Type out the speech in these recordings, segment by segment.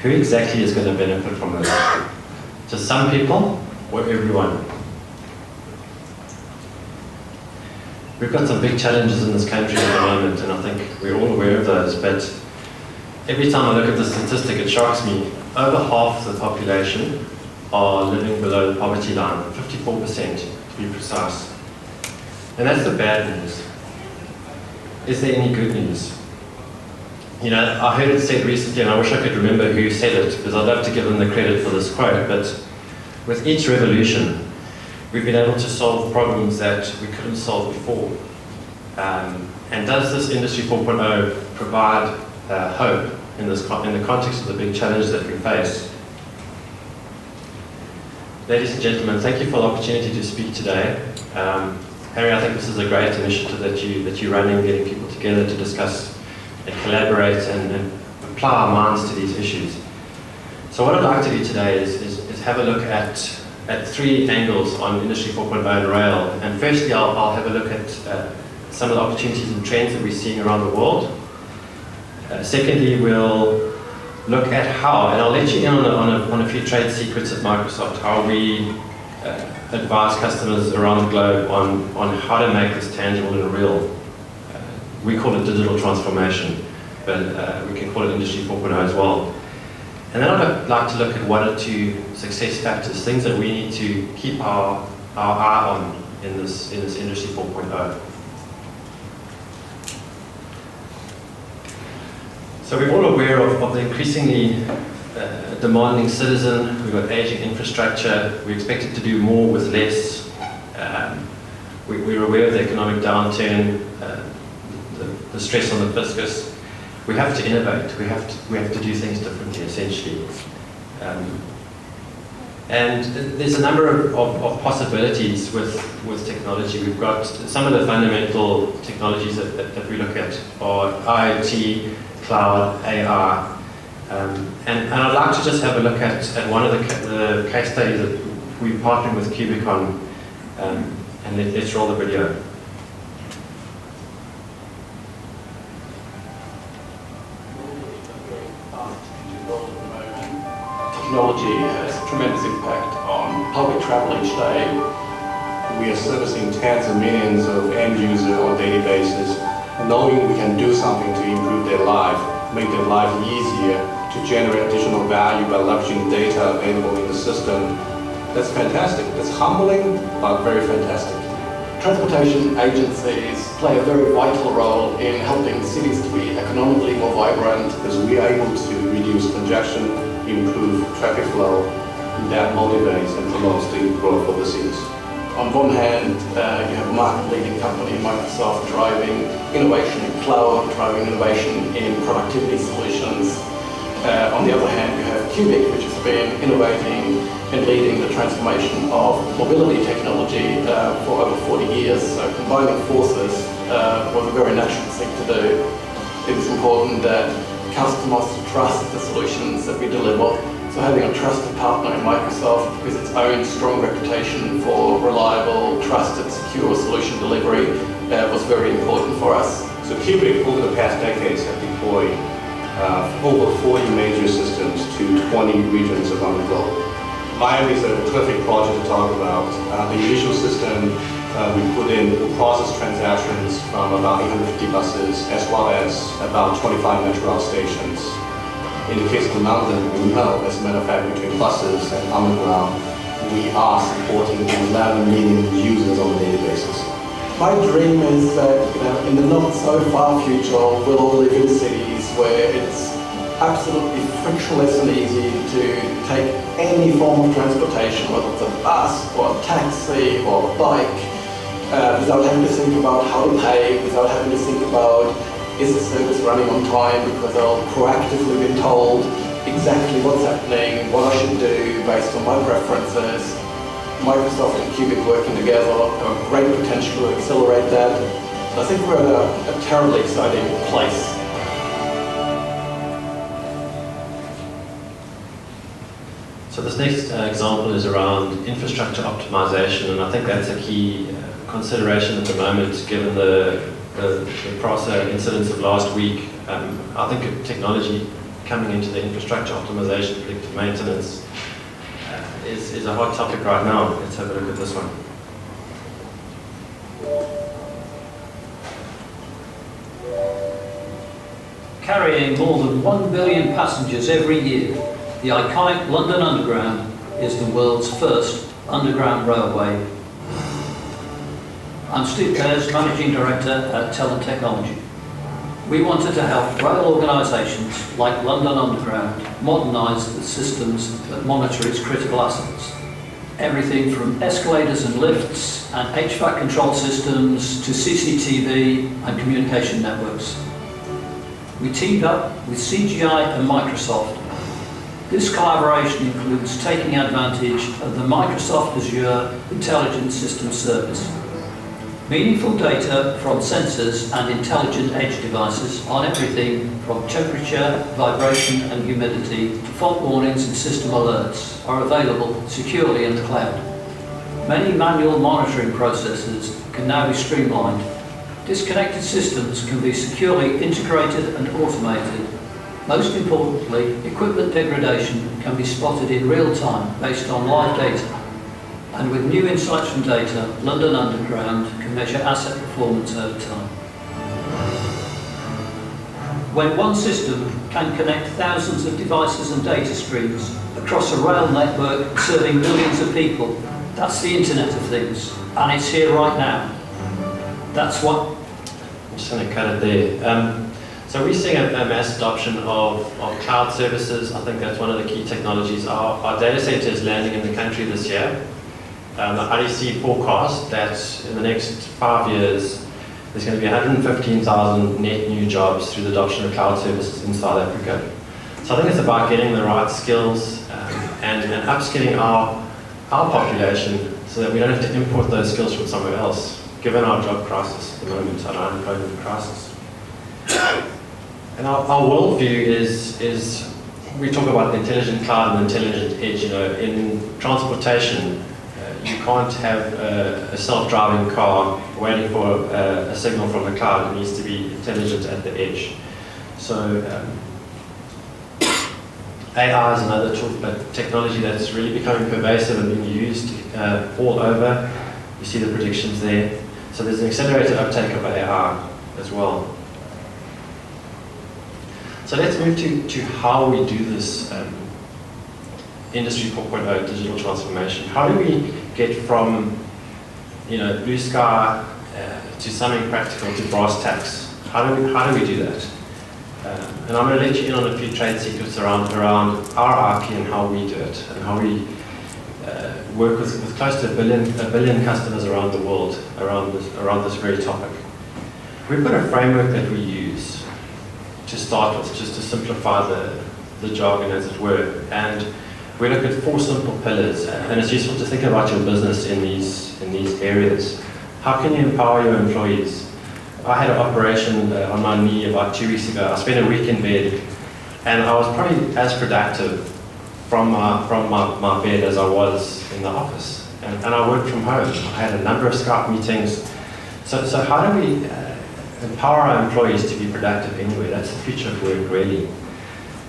who exactly is going to benefit from this? Just some people or everyone? We've got some big challenges in this country at the moment, and I think we're all aware of those, but every time I look at the statistic, it shocks me. Over half the population are living below the poverty line, 54% to be precise. And that's the bad news. Is there any good news? You know, I heard it said recently, and I wish I could remember who said it, because I'd love to give them the credit for this quote, but with each revolution, we've been able to solve problems that we couldn't solve before. And does this Industry 4.0 provide hope in the context of the big challenge that we face? Ladies and gentlemen, thank you for the opportunity to speak today. Harry, I think this is a great initiative that you're running, getting people together to discuss and collaborate and apply our minds to these issues. So what I'd like to do today is have a look at three angles on Industry 4.0 and rail. And firstly, I'll have a look at some of the opportunities and trends that we're seeing around the world. Secondly, we'll look at how, and I'll let you in on a few trade secrets at Microsoft, how we advise customers around the globe on how to make this tangible and real. We call it digital transformation, but we can call it Industry 4.0 as well. And then I'd like to look at one or two success factors, things that we need to keep our eye on in this Industry 4.0. So we're all aware of the increasingly demanding citizen. We've got aging infrastructure. We're expected to do more with less. We're aware of the economic downturn, the stress on the fiscus. We have to innovate. We have to do things differently, essentially. And there's a number of possibilities with technology. We've got some of the fundamental technologies that we look at are IoT, cloud, AI. And I'd like to just have a look at one of the case studies that we're partnering with Cubic on. And let's roll the video. Technology has a tremendous impact on public travel each day. We are servicing tens of millions of end users on a daily basis. Knowing we can do something to improve their life, make their life easier, to generate additional value by leveraging data available in the system, that's fantastic. That's humbling, but very fantastic. Transportation agencies play a very vital role in helping cities to be economically more vibrant. Because we are able to reduce congestion, improve traffic flow, that motivates and promotes the growth of the cities. On one hand, you have a market-leading company, Microsoft, driving innovation in cloud, driving innovation in productivity solutions. On the other hand, you have Cubic, which has been innovating and leading the transformation of mobility technology for over 40 years. So combining forces was a very natural thing to do. It is important that customers trust the solutions that we deliver. So having a trusted partner in Microsoft with its own strong reputation for reliable, trusted, secure solution delivery was very important for us. So Cubic, over the past decades, have deployed over 40 major systems to 20 regions around the globe. Miami is a terrific project to talk about. The initial system we put in will process transactions from about 850 buses, as well as about 25 metro rail stations. In the case of the mountain, we know, as a matter of fact, between buses and underground, we are supporting 11 million users on a daily basis. My dream is that, in the not so far future, we'll all live in cities where it's absolutely frictionless and easy to take any form of transportation, whether it's a bus or a taxi or a bike, without having to think about how to pay, without having to think about is the service running on time, because I'll proactively be told exactly what's happening, what I should do based on my preferences. Microsoft and Cubic working together have a great potential to accelerate that. I think we're at a terribly exciting place. So this next example is around infrastructure optimization, and I think that's a key consideration at the moment, given the PRASA incidents of last week. I think technology coming into the infrastructure optimization, predictive maintenance, is a hot topic right now. Let's have a look at this one. Carrying more than 1 billion passengers every year, the iconic London Underground is the world's first underground railway. I'm Steve Pears, Managing Director at Talent Technology. We wanted to help rail organisations like London Underground modernise the systems that monitor its critical assets. Everything from escalators and lifts and HVAC control systems to CCTV and communication networks. We teamed up with CGI and Microsoft. This collaboration includes taking advantage of the Microsoft Azure Intelligent Systems Service. Meaningful data from sensors and intelligent edge devices on everything from temperature, vibration and humidity to fault warnings and system alerts are available securely in the cloud. Many manual monitoring processes can now be streamlined. Disconnected systems can be securely integrated and automated. Most importantly, equipment degradation can be spotted in real time based on live data. And with new insights from data, London Underground can measure asset performance over time. When one system can connect thousands of devices and data streams across a rail network serving millions of people, that's the Internet of Things, and it's here right now. That's what... I'm just going to cut it there. So we're seeing a mass adoption of cloud services. I think that's one of the key technologies. Our data center is landing in the country this year. The IDC forecast that in the next 5 years, there's going to be 115,000 net new jobs through the adoption of cloud services in South Africa. So I think it's about getting the right skills and upskilling our population so that we don't have to import those skills from somewhere else, given our job crisis at the moment, our unemployment crisis. And our worldview is we talk about the intelligent cloud and the intelligent edge. You know, in transportation, you can't have a self-driving car waiting for a signal from the cloud. It needs to be intelligent at the edge. So AI is another technology that's really becoming pervasive and being used all over. You see the predictions there. So there's an accelerated uptake of AI as well. So let's move to how we do this Industry 4.0 digital transformation. How do we get from blue sky to something practical to brass tacks? How do we do that? And I'm going to let you in on a few trade secrets around our hierarchy and how we do it, and how we work with close to a billion customers around the world around this very topic. We've got a framework that we use to start with, just to simplify the jargon, as it were. And we look at 4 simple pillars, and it's useful to think about your business in these areas. How can you empower your employees? I had an operation on my knee about 2 weeks ago. I spent a week in bed, and I was probably as productive from my bed as I was in the office. And I worked from home. I had a number of Skype meetings. So how do we empower our employees to be productive anyway? That's the future of work, really.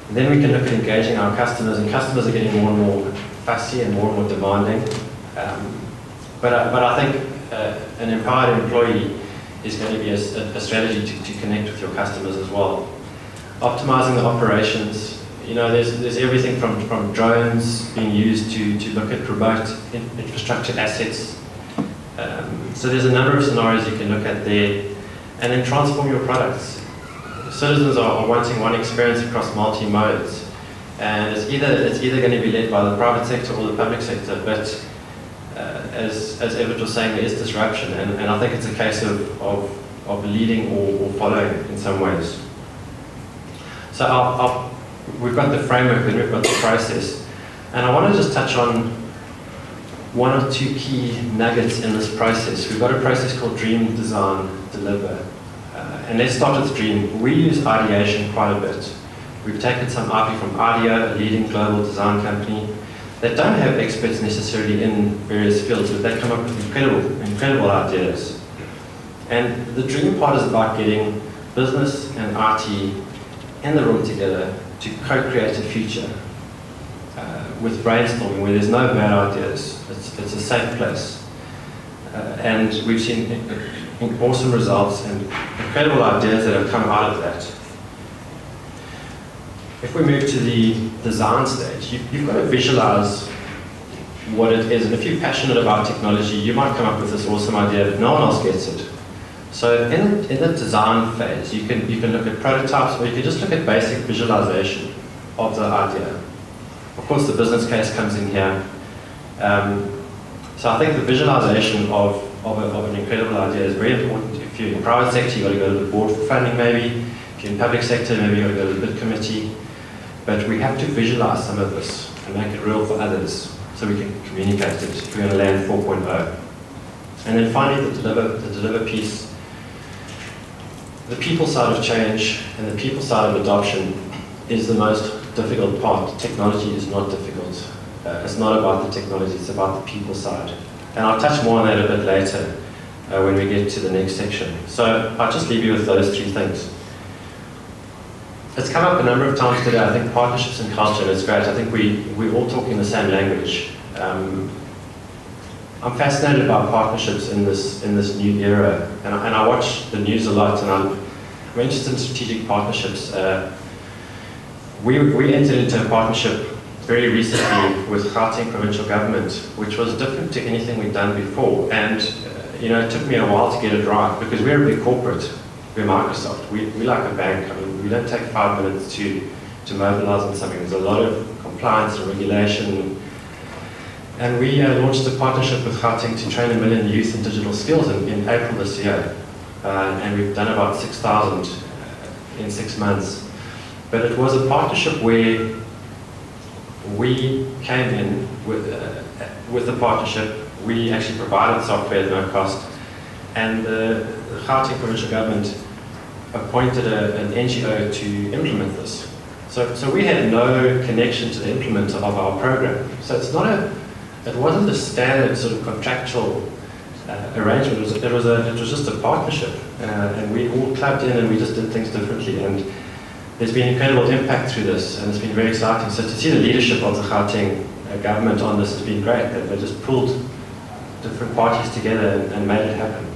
And then we can look at engaging our customers, and customers are getting more and more fussy and more demanding. But I think an empowered employee is going to be a strategy to connect with your customers as well. Optimizing the operations. There's everything from drones being used to look at remote infrastructure assets. So there's a number of scenarios you can look at there, and then transform your products. Citizens are wanting one experience across multi-modes, and it's either going to be led by the private sector or the public sector, but as Everett was saying, there is disruption, and I think it's a case of leading or following in some ways. So we've got the framework and we've got the process, and I want to just touch on 1 or 2 key nuggets in this process. We've got a process called Dream, Design, Deliver. And let's start with Dream. We use ideation quite a bit. We've taken some IP from IDEO, a leading global design company, that don't have experts necessarily in various fields, but they come up with incredible ideas. And the Dream part is about getting business and IT in the room together to co-create a future with brainstorming where there's no bad ideas. It's a safe place. And we've seen awesome results and incredible ideas that have come out of that. If we move to the design stage, you've got to visualize what it is. And if you're passionate about technology, you might come up with this awesome idea, but no one else gets it. So in the design phase, you can look at prototypes, or you can just look at basic visualization of the idea. Of course, the business case comes in here. So I think the visualization of an incredible idea is very important. If you're in the private sector, you've got to go to the board for funding maybe. If you're in public sector, maybe you've got to go to the bid committee. But we have to visualize some of this and make it real for others so we can communicate it if we're going to land 4.0. And then finally, the deliver piece. The people side of change and the people side of adoption is the most difficult part. Technology is not difficult. It's not about the technology, it's about the people side. And I'll touch more on that a bit later when we get to the next section. So I'll just leave you with those three things. It's come up a number of times today, I think partnerships and culture, and it's great. I think we're all talking the same language. I'm fascinated about partnerships in this new era, and I watch the news a lot, and I'm interested in strategic partnerships. We entered into a partnership very recently with Gauteng provincial government, which was different to anything we'd done before. And it took me a while to get it right because we're a big corporate. We're Microsoft. We're like a bank. I mean, we don't take 5 minutes to mobilize on something. There's a lot of compliance and regulation. And we launched a partnership with Gauteng to train 1 million youth in digital skills in April this year. And we've done about 6,000 in 6 months. But it was a partnership where we came in with the partnership. We actually provided software at no cost. And the Gauteng provincial government appointed an NGO to implement this. So we had no connection to the implementer of our program. So it wasn't a standard sort of contractual arrangement. It was just a partnership, and we all clubbed in and we just did things differently. And there's been incredible impact through this, and it's been very exciting. So to see the leadership of the Gauteng government on this has been great. They just pulled different parties together and made it happen.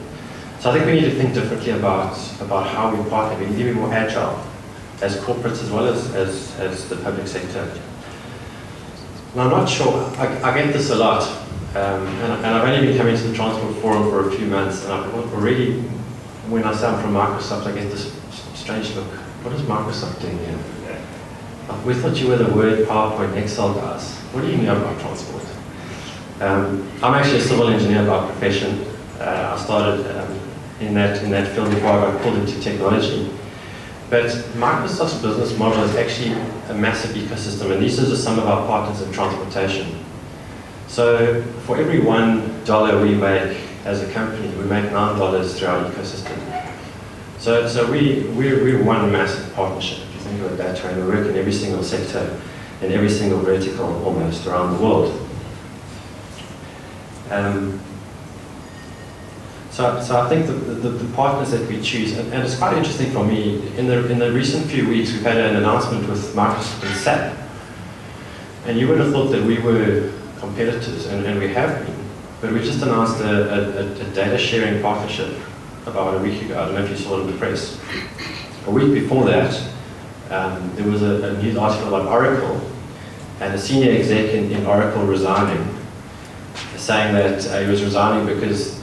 So I think we need to think differently about how we partner. We need to be more agile as corporates as well as the public sector. And I'm not sure, I get this a lot, and I've only been coming to the Transport Forum for a few months, and I've already, when I say I'm from Microsoft, I get this strange look. What is Microsoft doing here? We thought you were the Word, PowerPoint, Excel guys. What do you know about transport? I'm actually a civil engineer by profession. I started in that field before I got pulled into technology. But Microsoft's business model is actually a massive ecosystem, and these are just some of our partners in transportation. So for every $1 we make as a company, we make $9 through our ecosystem. So we're one massive partnership, if you think of it that way, and we work in every single sector, in every single vertical almost around the world. So I think the partners that we choose, and it's quite interesting for me, in the recent few weeks we've had an announcement with Microsoft and SAP, and you would have thought that we were competitors, and we have been, but we just announced a data sharing partnership about a week ago. I don't know if you saw it in the press. A week before that, there was a news article about Oracle, and a senior exec in Oracle resigning, saying that he was resigning because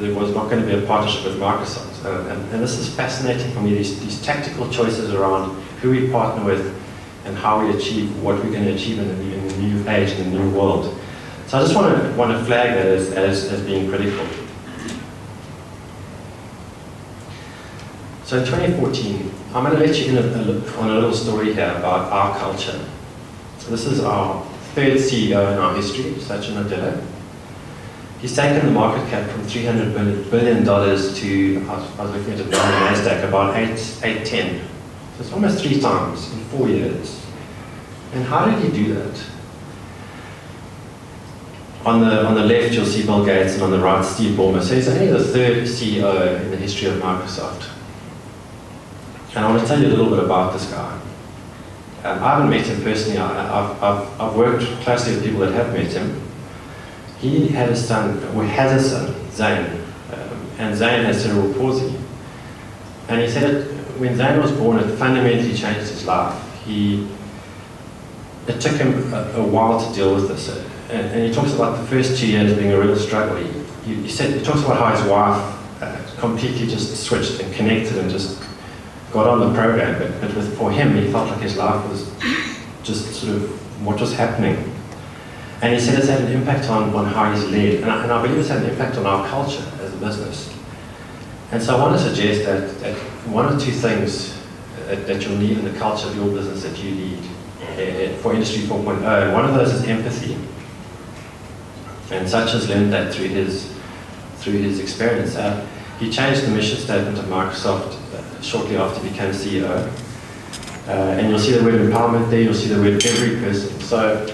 there was not going to be a partnership with Microsoft. And this is fascinating for me, these tactical choices around who we partner with and how we achieve what we're going to achieve in the new age, in the new world. So I just want to flag that as being critical. So in 2014, I'm going to let you in on a little story here about our culture. So this is our third CEO in our history, Sachin Nadella. He's taken the market cap from $300 billion to, I was looking at it now on NASDAQ, about 810. So it's almost 3 times in 4 years. And how did he do that? On the left, you'll see Bill Gates, and on the right, Steve Ballmer. So he's only the third CEO in the history of Microsoft. And I want to tell you a little bit about this guy. I haven't met him personally. I've worked closely with people that have met him. He had a son, or has a son, Zane, and Zane has cerebral palsy. And he said that when Zane was born, it fundamentally changed his life. It took him a while to deal with this. And he talks about the first 2 years being a real struggle. He talks about how his wife completely just switched and connected and just got on the program. But for him, he felt like his life was just sort of what was happening. And he said it's had an impact on how he's led. And I believe it's had an impact on our culture as a business. And so I want to suggest that one or two things that you'll need in the culture of your business that you need for Industry 4.0. And one of those is empathy. And Sach has learned that through his experience. He changed the mission statement of Microsoft shortly after he became CEO. And you'll see the word empowerment there, you'll see the word every person. So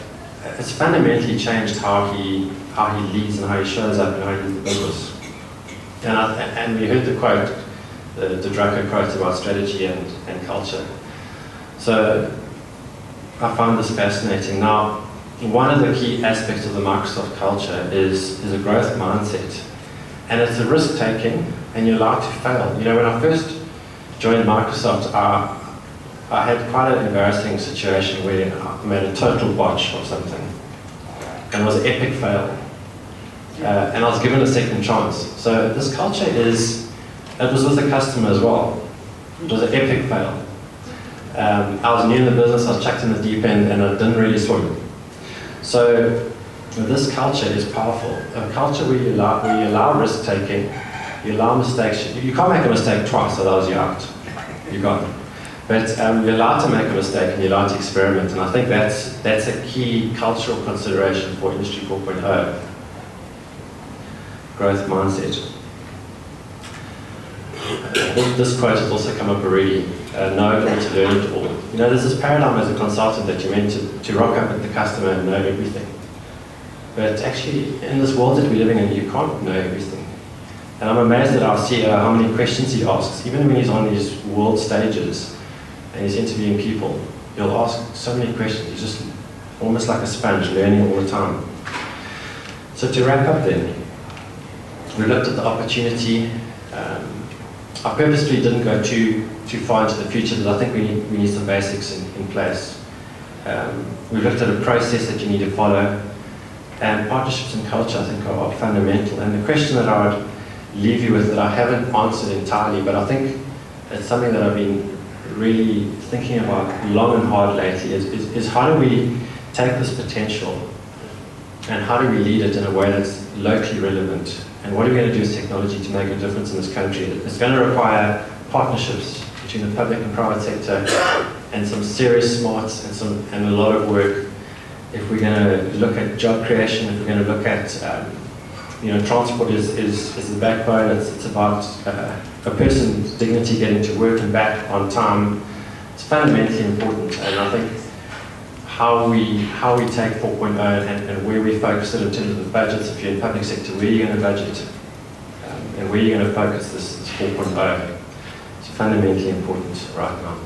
it's fundamentally changed how he leads and how he shows up and how he leads the business. And we heard the quote, the Drucker quote about strategy and culture. So I found this fascinating. Now, one of the key aspects of the Microsoft culture is a growth mindset. And it's a risk-taking, and you're allowed to fail. You know, when I first joined Microsoft, I had quite an embarrassing situation where I made a total botch of something. And it was an epic fail. And I was given a second chance. So this culture it was with the customer as well. It was an epic fail. I was new in the business, I was chucked in the deep end, and I didn't really swim. So this culture is powerful. A culture where you allow risk-taking, you allow mistakes. You can't make a mistake twice, otherwise you're out. You're gone. But you're allowed to make a mistake and you're allowed to experiment. And I think that's a key cultural consideration for Industry 4.0. Growth mindset. This quote has also come up already. Know it all to learn it all. You know, there's this paradigm as a consultant that you're meant to rock up at the customer and know everything. But actually, in this world that we're living in, you can't know everything. And I'm amazed at our CEO, how many questions he asks. Even when he's on these world stages and he's interviewing people, he'll ask so many questions. He's just almost like a sponge, learning all the time. So to wrap up then, we looked at the opportunity. I purposely didn't go too far into the future because I think we need some basics in place. We looked at a process that you need to follow, and partnerships and culture I think are fundamental. And the question that I would leave you with that I haven't answered entirely, but I think it's something that I've been really thinking about long and hard lately is how do we take this potential and how do we lead it in a way that's locally relevant? And what are we going to do with technology to make a difference in this country? It's going to require partnerships between the public and private sector and some serious smarts and a lot of work. If we're going to look at job creation, if we're going to look at, transport is the backbone. It's about a person's dignity getting to work and back on time. It's fundamentally important, and I think how we take 4.0 and where we focus it in terms of the budgets. If you're in public sector, where are you going to budget and where are you going to focus this 4.0? It's fundamentally important right now.